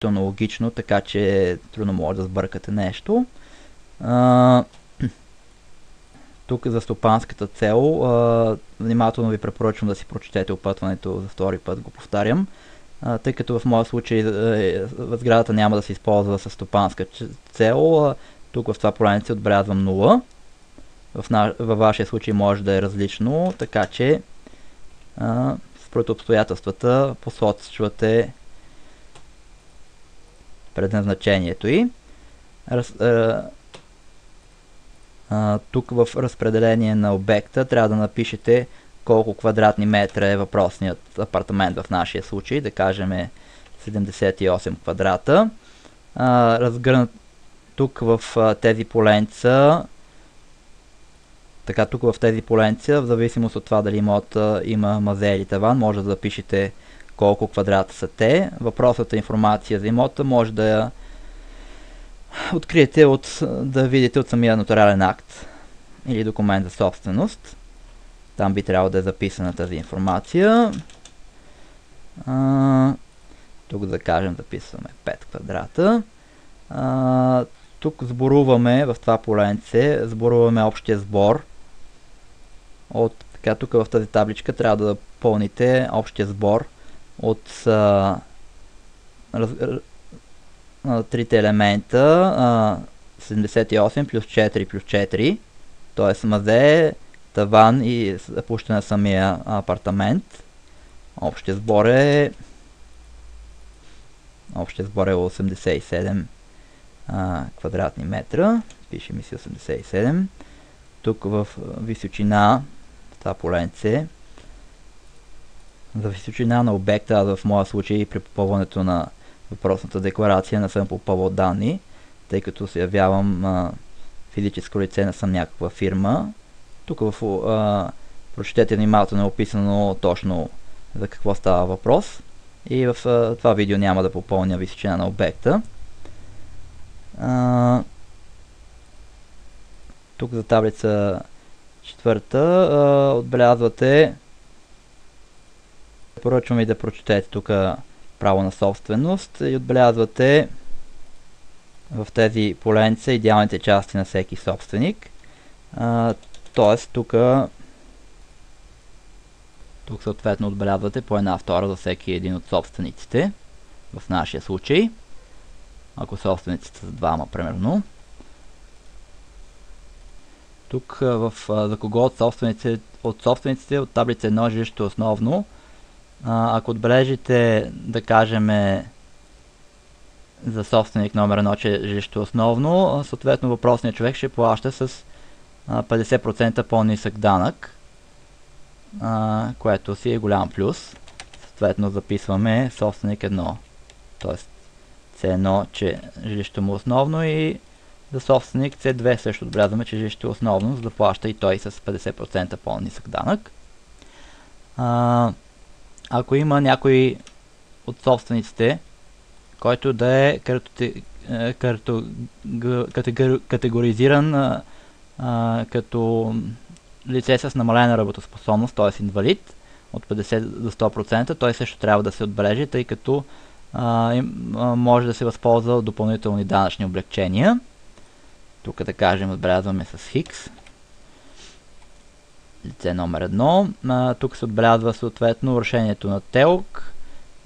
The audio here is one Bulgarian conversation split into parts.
логично, така че трудно може да сбъркате нещо. Тук за стопанската цел, внимателно ви препоръчвам да си прочетете опътването, за втори път го повтарям, тъй като в моя случай сградата няма да се използва с стопанска цел. Тук в това поленце отбелязвам 0. Във вашия случай може да е различно, така че според обстоятелствата посочвате предназначението й. Тук в разпределение на обекта трябва да напишете колко квадратни метра е въпросният апартамент в нашия случай, да кажем 78 квадрата. Разгърнат тук в тези поленца, тук в тези поленца, в зависимост от това дали имота има мазе или таван, може да запишете колко квадрата са те. Въпросната информация за имота може да я откриете да видите от самия нотариален акт или документ за собственост. Там би трябвало да е записана тази информация. Тук да кажем записваме 5 квадрата. Тук сборуваме в това поленце, сборуваме общия сбор. Тук в тази табличка трябва да пълните общия сбор от трите елемента 78 плюс 4 плюс 4, т.е. мазе, таван и площта на самия апартамент. Общия сбор е 87 квадратни метра. Пише ми си 87. Тук в височина, в това поленце, за височина на обекта, в моя случай при попълването на въпросната декларация не съм попълвал данни, тъй като се явявам физическо лице, не съм някаква фирма. Тук прочетете внимателно, е описано точно за какво става въпрос. И в това видео няма да попълня височина на обекта. Тук за таблица 4 отбелязвате, поръчвам ви да прочетете тук право на собственост и отбелязвате в тези поленца идеалните части на всеки собственик. Тоест тук съответно отбелязвате по една втора за всеки един от собствениците, в нашия случай, ако собствениците са двама, примерно. Тук за кого от собствениците от таблица 1 жилището основно, ако отбележите, да кажем, за собственик номер 1, че жилището основно, съответно въпросният човек ще плаща с 50% по-нисък данък, което си е голям плюс. Съответно записваме собственик 1, т.е. C1, че жилището му основно, и за собственик C2 също отбелязваме, че жилището е основно, за да плаща и той с 50% по-нисък данък. Ако има някой от собствениците, който да е категоризиран като лице с намалена работоспособност, т.е. инвалид, от 50 до 100%, той също трябва да се отбележи, тъй като може да се възползва от допълнителни данъчни облекчения. Тук да кажем отбелязваме с Хикс. Лице номер 1. Тук се отбелязва съответно решението на ТЕЛК,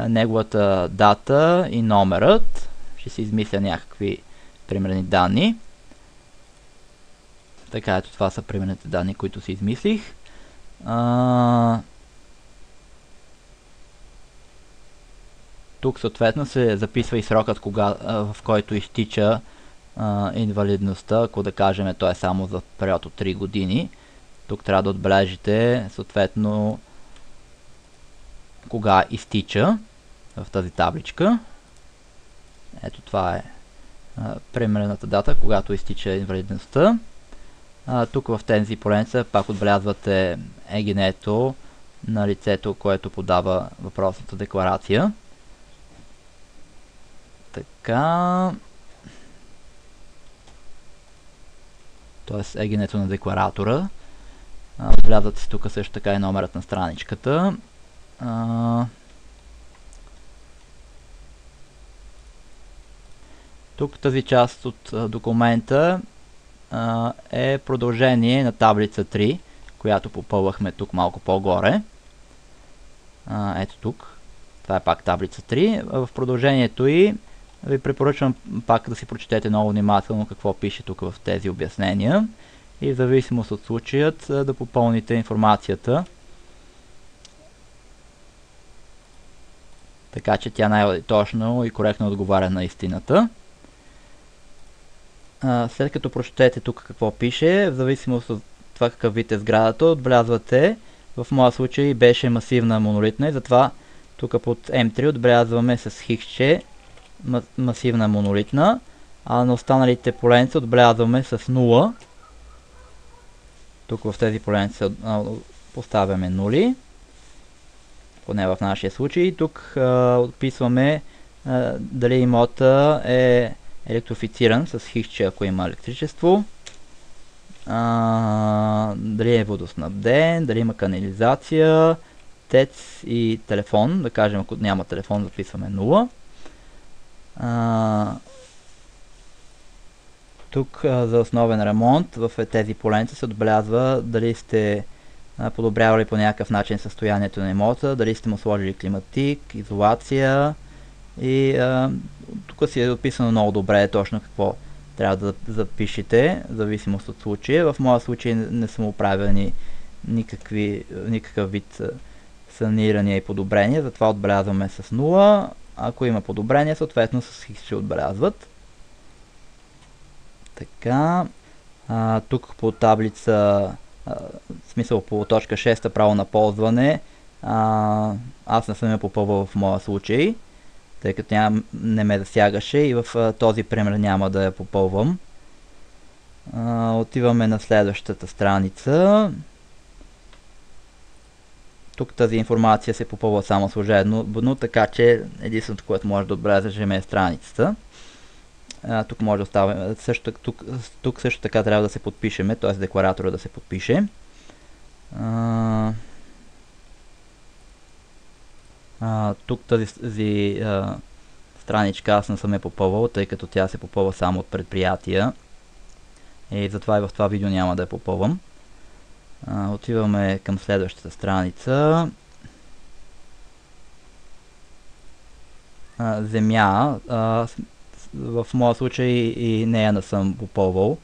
неговата дата и номерът. Ще си измисля някакви примерни данни. Така, ето това са примерните данни, които си измислих. Тук съответно се записва и срокът, в който изтича инвалидността, ако да кажем то е само за период от 3 години. Тук трябва да отбележите съответно кога изтича в тази табличка. Ето това е примерната дата, когато изтича инвалидността. Тук в тези поленца пак отбелязвате ЕГН-то на лицето, което подава въпросната декларация. Така. Т.е. ЕГН-то на декларатора. Отбелязвате си тук също така и номерът на страничката. Тук тази част от документа е продължение на таблица 3, която попълвахме тук малко по-горе. Ето тук. Това е пак таблица 3. В продължението и ви препоръчвам пак да си прочетете много внимателно какво пише тук в тези обяснения и в зависимост от случаят да попълните информацията, така че тя най-точно и коректно отговаря на истината. След като прочетете тук какво пише, в зависимост от това какъв вид е сградата, отбелязвате. В моя случай беше масивна монолитна и затова тук под M3 отбелязваме с хиксче масивна монолитна, а на останалите поленца отбелязваме с 0. Тук в тези поленца поставяме нули, поне в нашия случай. Тук отписваме дали имота е електрифициран с хиксче, ако има електричество, дали е водоснабден, дали има канализация, ТЕЦ и телефон. Да кажем, ако няма телефон, записваме 0. Тук за основен ремонт в тези поленца се отбелязва дали сте подобрявали по някакъв начин състоянието на имота, дали сте му сложили климатик, изолация и тук си е описано много добре точно какво трябва да запишете, в зависимост от случая. В моя случай не са му правени никакъв вид санирания и подобрения, затова отбелязваме с 0. Ако има подобрение, съответно с X ще отбелязват. Така, тук по таблица, в смисъл по точка 6 право на ползване, аз не съм я попълвал в моя случай, тъй като не ме засягаше и в този пример няма да я попълвам. Отиваме на следващата страница. Тук тази информация се попълва само служебно, така че единственото, което може да отбележим е страницата. Тук може да оставим. Тук също така трябва да се подпишеме, т.е. декларатора да се подпише. Тук тази страничка аз не съм я попълвал, тъй като тя се попълва само от предприятия. И затова и в това видео няма да я попълвам. Отиваме към следващата страница. Земя. В моя случай и нея не съм попълвал,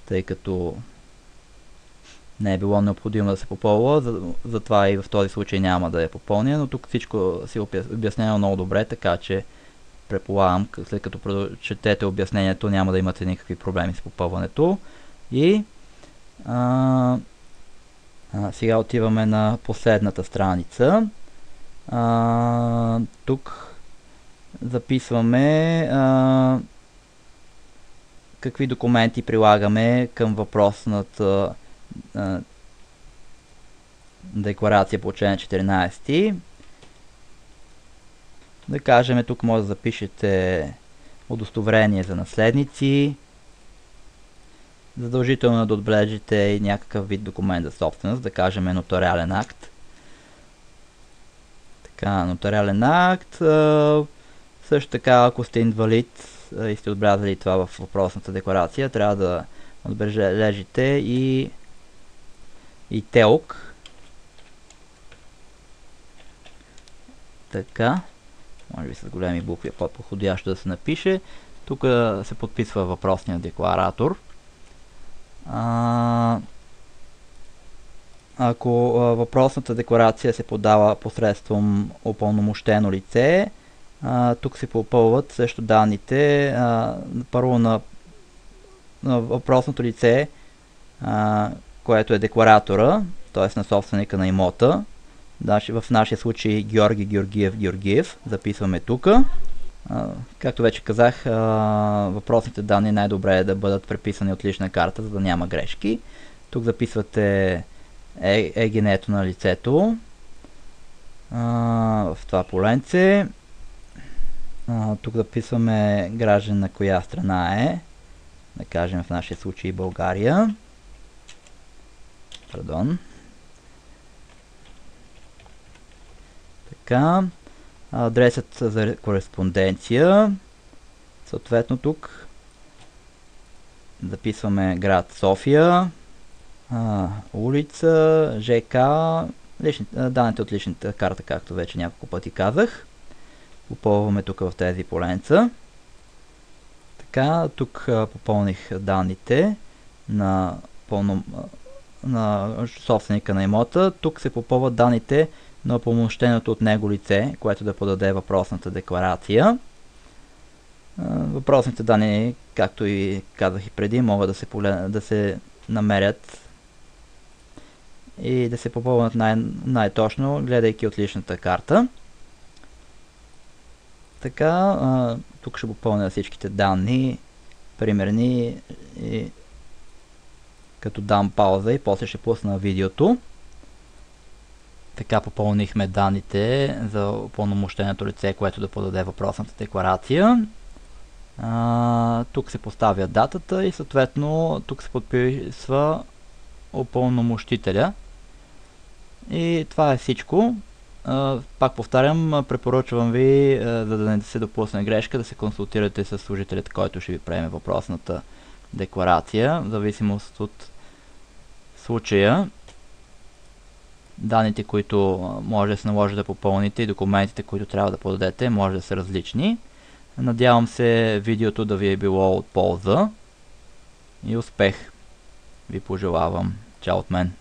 тъй като не е било необходимо да се попълва, затова и в този случай няма да я попълня, но тук всичко си обяснено много добре, така че предполагам, след като прочетете обяснението, няма да имате никакви проблеми с попълването. И сега отиваме на последната страница. Тук записваме какви документи прилагаме към въпросната декларация по член 14. Да кажем, тук може да запишете удостоверение за наследници. Задължително да отбележите и някакъв вид документ за собственост, да кажем нотариален акт. Така, нотариален акт. Също така, ако сте инвалид и сте отбелязали това в въпросната декларация, трябва да отбележите и ТЕЛК. Така, може би с големи букви е по-подходящо да се напише. Тук се подписва въпросният декларатор. Ако въпросната декларация се подава посредством упълномощено лице, тук се попълват също данните. Първо на въпросното лице, което е декларатора, т.е. на собственика на имота. В нашия случай Георги Георгиев. Записваме тук. Както вече казах, въпросните данни най-добре е да бъдат преписани от лична карта, за да няма грешки. Тук записвате ЕГН-то на лицето в това поленце. Тук записваме граждан на коя страна е. Да кажем в нашия случай България. Пардон. Така. Адресът за кореспонденция. Съответно тук записваме град София, улица, ЖК, данните от личната карта, както вече няколко пъти казах. Попълваме тук в тези поленца. Така, тук попълних данните на собственика на имота. Тук се попълват данните на упълномощеното от него лице, което да подаде въпросната декларация. Въпросните данни, както и казах и преди, могат да се намерят и да се попълнят най-точно, гледайки от личната карта. Така, тук ще попълня всичките данни, примерни, като дам пауза и после ще пусна видеото. Така попълнихме данните за упълномощеното лице, което да подаде въпросната декларация. Тук се поставя датата и съответно тук се подписва упълномощителя. И това е всичко. Пак повтарям, препоръчвам ви, за да не се допусне грешка, да се консултирате с служителят, който ще ви приеме въпросната декларация, в зависимост от случая. Данните, които може да се наложи да попълните и документите, които трябва да подадете, може да са различни. Надявам се видеото да ви е било от полза и успех ви пожелавам. Чао от мен!